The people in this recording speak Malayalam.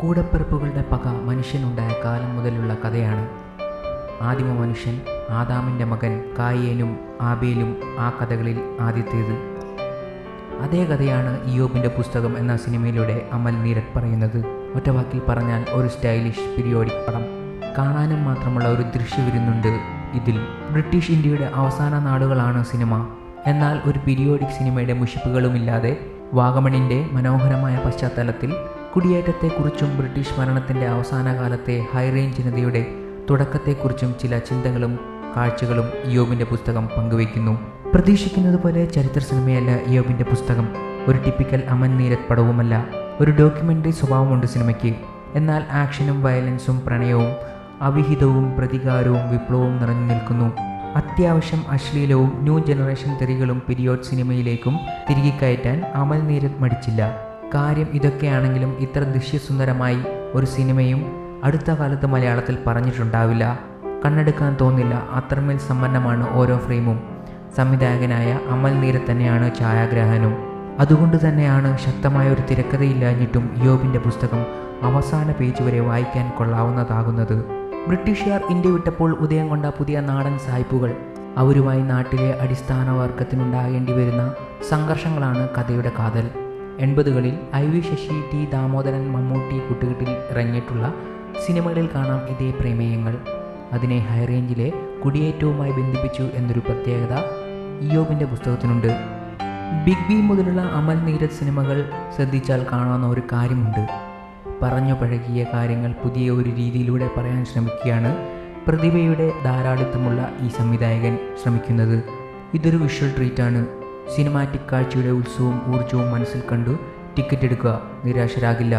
കൂടപ്പിറപ്പുകളുടെ പക മനുഷ്യനുണ്ടായ കാലം മുതലുള്ള കഥയാണ്. ആദിമ മനുഷ്യൻ, ആദാമിൻ്റെ മകൻ കായേനും ആബേലും ആ കഥകളിൽ ആദ്യത്തേത്. അതേ കഥയാണ് ഇയ്യോബിൻ്റെ പുസ്തകം എന്ന സിനിമയിലൂടെ അമൽ നീരദ് പറയുന്നത്. ഒറ്റവാക്കിൽ പറഞ്ഞാൽ ഒരു സ്റ്റൈലിഷ് പീരിയോഡിക് പടം. കാണാനും മാത്രമുള്ള ഒരു ദൃശ്യവിരുന്നുണ്ട് ഇതിൽ. ബ്രിട്ടീഷ് ഇന്ത്യയുടെ അവസാന നാടുകളാണ് സിനിമ. എന്നാൽ ഒരു പീരിയോഡിക് സിനിമയുടെ മുഷിപ്പുകളുമില്ലാതെ വാഗമണിൻ്റെ മനോഹരമായ പശ്ചാത്തലത്തിൽ കുടിയേറ്റത്തെക്കുറിച്ചും ബ്രിട്ടീഷ് ഭരണത്തിൻ്റെ അവസാന കാലത്തെ ഹൈറേഞ്ച് ജനതയുടെ തുടക്കത്തെക്കുറിച്ചും ചില ചിന്തകളും കാഴ്ചകളും ഇയ്യോബിൻ്റെ പുസ്തകം പങ്കുവയ്ക്കുന്നു. പ്രതീക്ഷിക്കുന്നത് പോലെ ചരിത്ര സിനിമയല്ല ഇയ്യോബിൻ്റെ പുസ്തകം. ഒരു ടിപ്പിക്കൽ അമൽ നീരദ് പടവുമല്ല. ഒരു ഡോക്യുമെൻ്ററി സ്വഭാവമുണ്ട് സിനിമയ്ക്ക്. എന്നാൽ ആക്ഷനും വയലൻസും പ്രണയവും അവിഹിതവും പ്രതികാരവും വിപ്ലവവും നിറഞ്ഞു നിൽക്കുന്നു. അത്യാവശ്യം അശ്ലീലവും ന്യൂ ജനറേഷൻ തെറികളും പീരിയോഡ് സിനിമയിലേക്കും തിരികെ കയറ്റാൻ അമൽ നീരദ് മടിച്ചില്ല. കാര്യം ഇതൊക്കെയാണെങ്കിലും ഇത്ര ദൃശ്യസുന്ദരമായി ഒരു സിനിമയും അടുത്ത കാലത്ത് മലയാളത്തിൽ പറഞ്ഞിട്ടുണ്ടാവില്ല. കണ്ണെടുക്കാൻ തോന്നില്ല, അത്രമേൽ സമ്പന്നമാണ് ഓരോ ഫ്രെയിമും. സംവിധായകനായ അമൽ നീരദ് തന്നെയാണ് ഛായാഗ്രാഹകനും. അതുകൊണ്ട് തന്നെയാണ് ശക്തമായ ഒരു തിരക്കഥയില്ലാഞ്ഞിട്ടും ഇയ്യോബിൻ്റെ പുസ്തകം അവസാന പേജ് വരെ വായിക്കാൻ കൊള്ളാവുന്നതാകുന്നത്. ബ്രിട്ടീഷുകാർ ഇന്ത്യ വിട്ടപ്പോൾ ഉദയം കൊണ്ട പുതിയ നാടൻ സായിപ്പുകൾ, അവരുമായി നാട്ടിലെ അടിസ്ഥാന വർഗത്തിനുണ്ടാകേണ്ടി വരുന്ന സംഘർഷങ്ങളാണ് കഥയുടെ കാതൽ. 80കളിൽ IV ശശി, ടി ദാമോദരൻ, മമ്മൂട്ടി കൂട്ടുകെട്ടിൽ ഇറങ്ങിയിട്ടുള്ള സിനിമകളിൽ കാണാം ഇതേ പ്രമേയങ്ങൾ. അതിനെ ഹൈറേഞ്ചിലെ കുടിയേറ്റവുമായി ബന്ധിപ്പിച്ചു എന്നൊരു പ്രത്യേകത ഇയ്യോബിൻ്റെ പുസ്തകത്തിനുണ്ട്. ബിഗ് ബി മുതലുള്ള അമൽ നീരദ് സിനിമകൾ ശ്രദ്ധിച്ചാൽ കാണാവുന്ന ഒരു കാര്യമുണ്ട്. പറഞ്ഞു പഴകിയ കാര്യങ്ങൾ പുതിയ ഒരു രീതിയിലൂടെ പറയാൻ ശ്രമിക്കുകയാണ് പ്രതിഭയുടെ ധാരാളിത്തമുള്ള ഈ സംവിധായകൻ ശ്രമിക്കുന്നത്. ഇതൊരു വിഷ്വൽ ട്രീറ്റാണ്. സിനിമാറ്റിക് കാഴ്ചയുടെ ഉത്സവവും ഊർജവും മനസ്സിൽ കണ്ടു ടിക്കറ്റ് എടുക്കുക, നിരാശരാകില്ല.